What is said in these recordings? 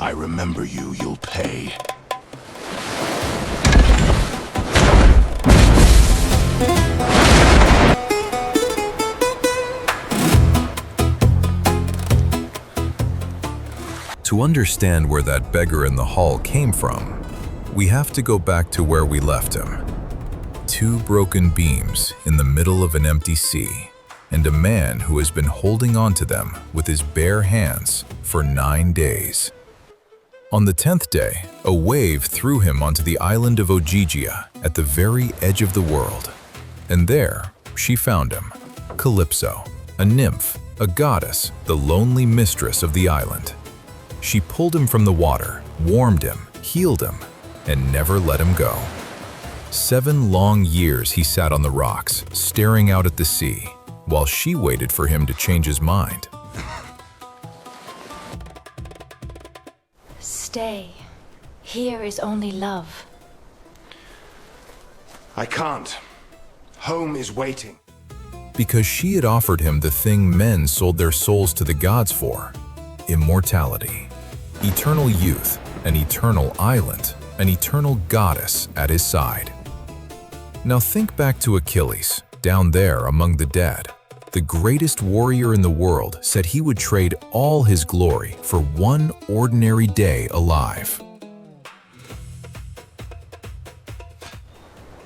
I remember you, you'll pay. To understand where that beggar in the hall came from, we have to go back to where we left him. Two broken beams in the middle of an empty sea, and a man who has been holding on to them with his bare hands for 9 days. On the 10th day, a wave threw him onto the island of Ogygia at the very edge of the world. And there, she found him, Calypso, a nymph, a goddess, the lonely mistress of the island. She pulled him from the water, warmed him, healed him, and never let him go. 7 long years he sat on the rocks, staring out at the sea, while she waited for him to change his mind. Stay. Here is only love. I can't. Home is waiting. Because she had offered him the thing men sold their souls to the gods for: immortality, eternal youth, an eternal island, an eternal goddess at his side. Now think back to Achilles, down there among the dead. The greatest warrior in the world said he would trade all his glory for one ordinary day alive.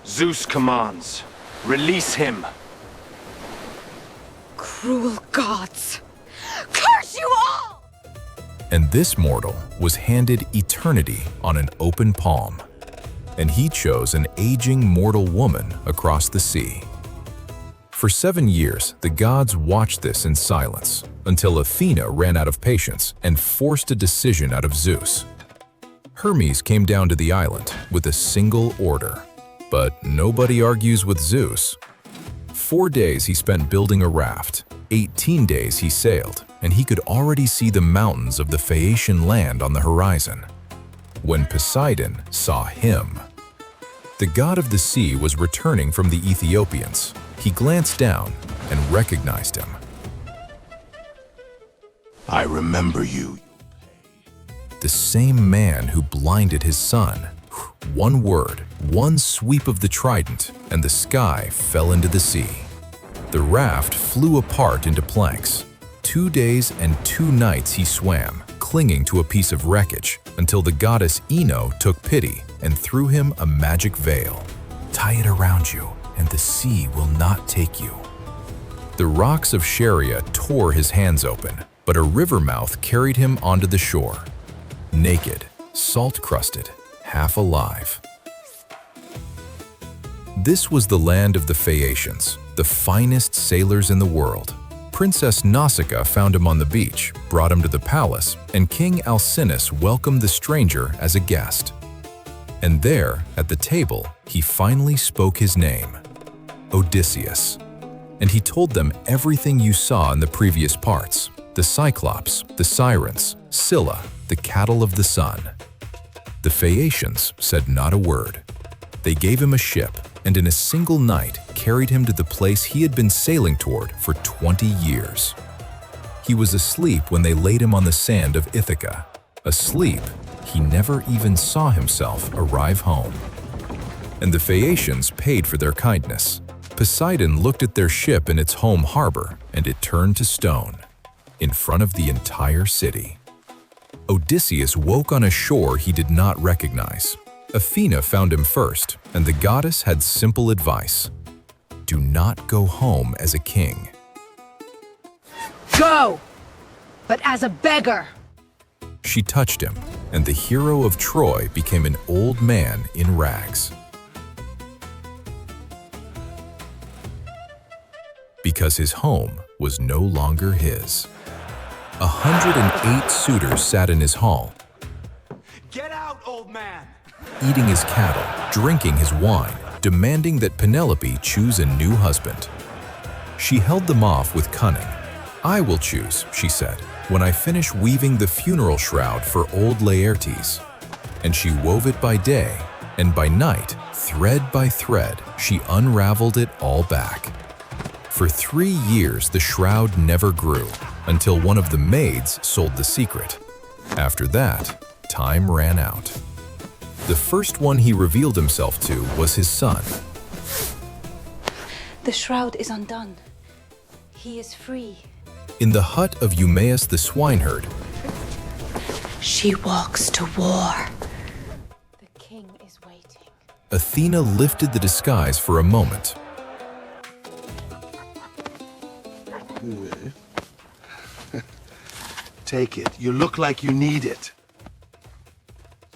Zeus commands. Release him. Cruel gods! Curse you all! And this mortal was handed eternity on an open palm. And he chose an aging mortal woman across the sea. For 7 years, the gods watched this in silence, until Athena ran out of patience and forced a decision out of Zeus. Hermes came down to the island with a single order. But nobody argues with Zeus. 4 days he spent building a raft, 18 days he sailed, and he could already see the mountains of the Phaeacian land on the horizon. When Poseidon saw him, the god of the sea was returning from the Ethiopians. He glanced down and recognized him. I remember you. The same man who blinded his son. One word, one sweep of the trident, and the sky fell into the sea. The raft flew apart into planks. 2 days and 2 nights he swam, clinging to a piece of wreckage, until the goddess Ino took pity and threw him a magic veil. Tie it around you, and the sea will not take you. The rocks of Sharia tore his hands open, but a river mouth carried him onto the shore. Naked, salt-crusted, half alive. This was the land of the Phaeacians, the finest sailors in the world. Princess Nausicaa found him on the beach, brought him to the palace, and King Alcinous welcomed the stranger as a guest. And there, at the table, he finally spoke his name, Odysseus. And he told them everything you saw in the previous parts: the Cyclops, the Sirens, Scylla, the cattle of the sun. The Phaeacians said not a word. They gave him a ship, and in a single night carried him to the place he had been sailing toward for 20 years. He was asleep when they laid him on the sand of Ithaca. Asleep, he never even saw himself arrive home. And the Phaeacians paid for their kindness. Poseidon looked at their ship in its home harbor, and it turned to stone, in front of the entire city. Odysseus woke on a shore he did not recognize. Athena found him first, and the goddess had simple advice: do not go home as a king. Go! But as a beggar! She touched him, and the hero of Troy became an old man in rags. Because his home was no longer his. 108 suitors sat in his hall, Get out, old man! eating his cattle, drinking his wine, demanding that Penelope choose a new husband. She held them off with cunning. I will choose, she said, when I finish weaving the funeral shroud for old Laertes. And she wove it by day, and by night, thread by thread, she unraveled it all back. For 3 years, the shroud never grew, until one of the maids sold the secret. After that, time ran out. The first one he revealed himself to was his son. The shroud is undone. He is free. In the hut of Eumaeus the swineherd, She walks to war. The king is waiting. Athena lifted the disguise for a moment. Take it. You look like you need it.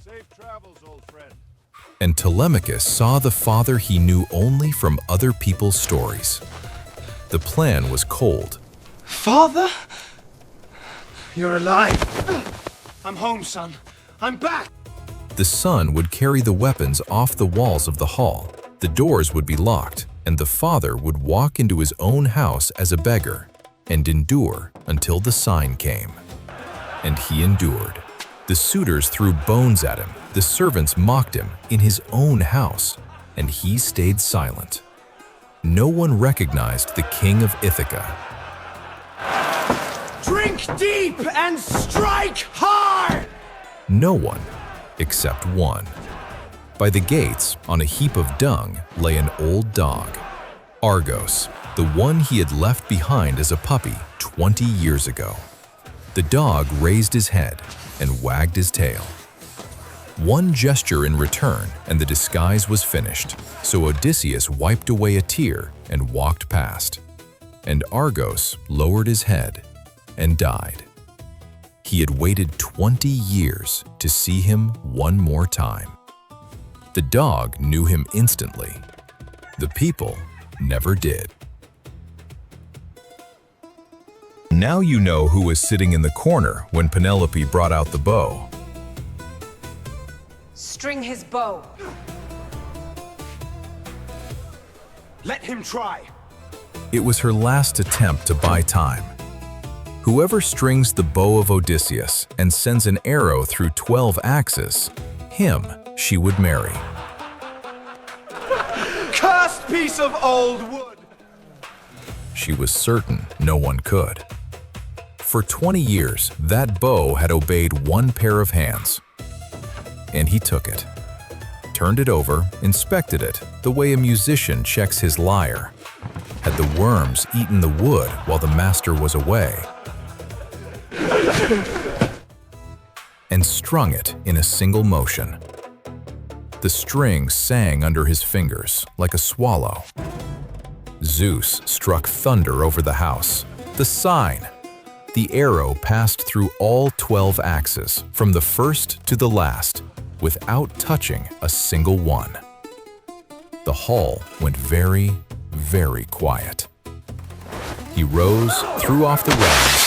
Safe travels, old friend. And Telemachus saw the father he knew only from other people's stories. The plan was cold. Father? You're alive. I'm home, son. I'm back. The son would carry the weapons off the walls of the hall. The doors would be locked, and the father would walk into his own house as a beggar and endure until the sign came. And he endured. The suitors threw bones at him. The servants mocked him in his own house, and he stayed silent. No one recognized the king of Ithaca. Drink deep and strike hard! No one except one. By the gates, on a heap of dung, lay an old dog. Argos, the one he had left behind as a puppy 20 years ago. The dog raised his head and wagged his tail. One gesture in return, and the disguise was finished, so Odysseus wiped away a tear and walked past. And Argos lowered his head and died. He had waited 20 years to see him one more time. The dog knew him instantly. The people never did. Now you know who was sitting in the corner when Penelope brought out the bow. String his bow. Let him try. It was her last attempt to buy time. Whoever strings the bow of Odysseus and sends an arrow through 12 axes, him she would marry. Cursed piece of old wood! She was certain no one could. For 20 years, that bow had obeyed one pair of hands. And he took it, turned it over, inspected it the way a musician checks his lyre. Had the worms eaten the wood while the master was away? And strung it in a single motion. The string sang under his fingers like a swallow. Zeus struck thunder over the house. The sign! The arrow passed through all 12 axes, from the first to the last, without touching a single one. The hall went very, very quiet. He rose, threw off the rags,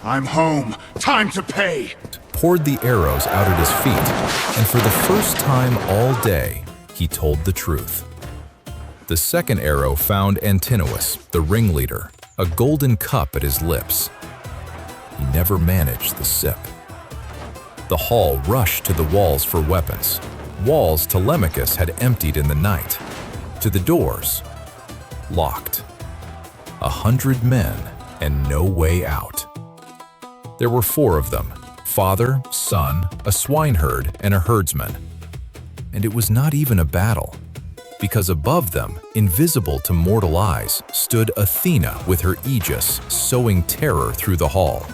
I'm home. Time to pay. poured the arrows out at his feet, and for the first time all day, he told the truth. The second arrow found Antinous, the ringleader, a golden cup at his lips. He never managed the sip. The hall rushed to the walls for weapons, walls Telemachus had emptied in the night. To the doors, locked. 100 men and no way out. There were 4 of them, father, son, a swineherd, and a herdsman. And it was not even a battle, because above them, invisible to mortal eyes, stood Athena with her aegis, sowing terror through the hall.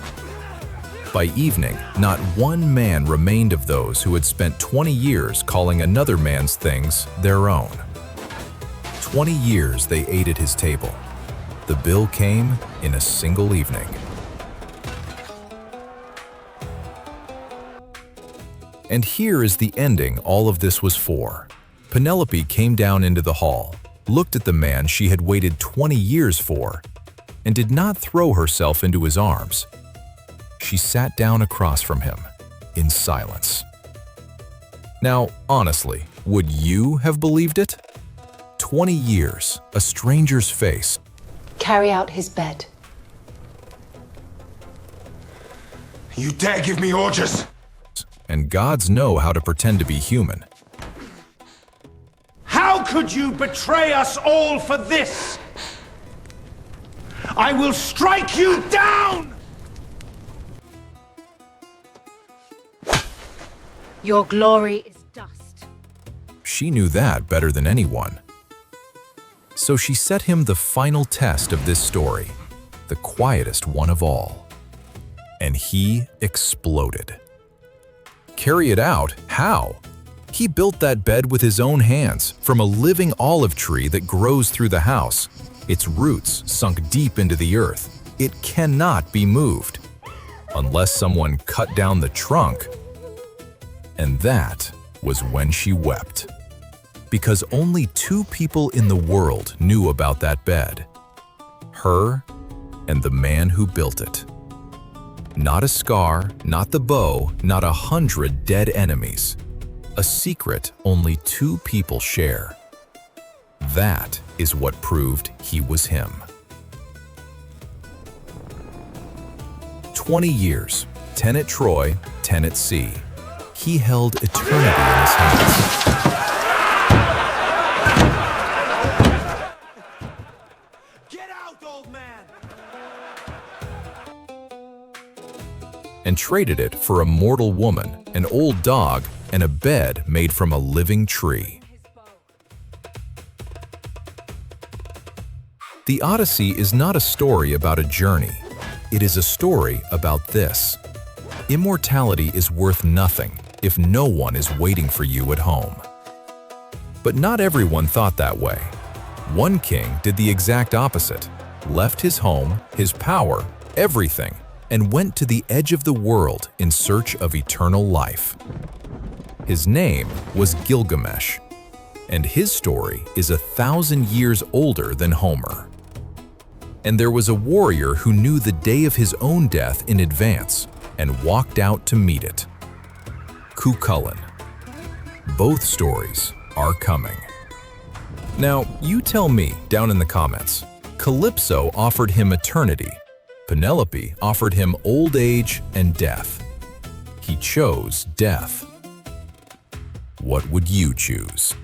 By evening, not one man remained of those who had spent 20 years calling another man's things their own. 20 years they ate at his table. The bill came in a single evening. And here is the ending all of this was for. Penelope came down into the hall, looked at the man she had waited 20 years for, and did not throw herself into his arms. She sat down across from him, in silence. Now, honestly, would you have believed it? 20 years, a stranger's face. Carry out his bed. You dare give me orders? And gods know how to pretend to be human. How could you betray us all for this? I will strike you down! Your glory is dust. She knew that better than anyone. So she set him the final test of this story, the quietest one of all. And he exploded. Carry it out? How? He built that bed with his own hands from a living olive tree that grows through the house, its roots sunk deep into the earth. It cannot be moved, unless someone cut down the trunk. And that was when she wept. Because only 2 people in the world knew about that bed. Her and the man who built it. Not a scar, not the bow, not 100 dead enemies. A secret only 2 people share. That is what proved he was him. 20 years, 10 at Troy, 10 at sea. He held eternity in his hands. And traded it for a mortal woman, an old dog, and a bed made from a living tree. The Odyssey is not a story about a journey. It is a story about this. Immortality is worth nothing if no one is waiting for you at home. But not everyone thought that way. One king did the exact opposite, left his home, his power, everything, and went to the edge of the world in search of eternal life. His name was Gilgamesh, and his story is 1,000 years older than Homer. And there was a warrior who knew the day of his own death in advance and walked out to meet it. Cuchulainn. Both stories are coming. Now, you tell me down in the comments. Calypso offered him eternity. Penelope offered him old age and death. He chose death. What would you choose?